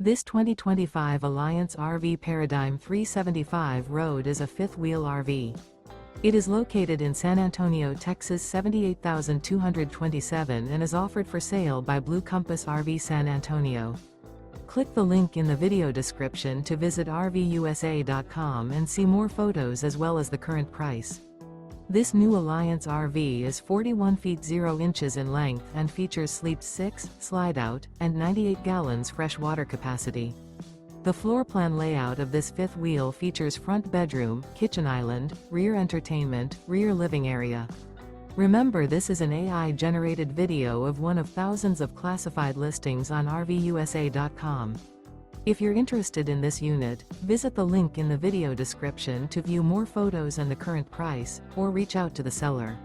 This 2025 Alliance RV Paradigm 375 Road is a fifth-wheel RV. It is located in San Antonio, Texas 78227 and is offered for sale by Blue Compass RV San Antonio. Click the link in the video description to visit RVUSA.com and see more photos as well as the current price. This new Alliance RV is 41 feet 0 inches in length and features Sleep 6, Slideout, and 98 gallons fresh water capacity. The floor plan layout of this fifth wheel features front bedroom, kitchen island, rear entertainment, rear living area. Remember, this is an AI-generated video of one of thousands of classified listings on RVUSA.com. If you're interested in this unit, visit the link in the video description to view more photos and the current price, or reach out to the seller.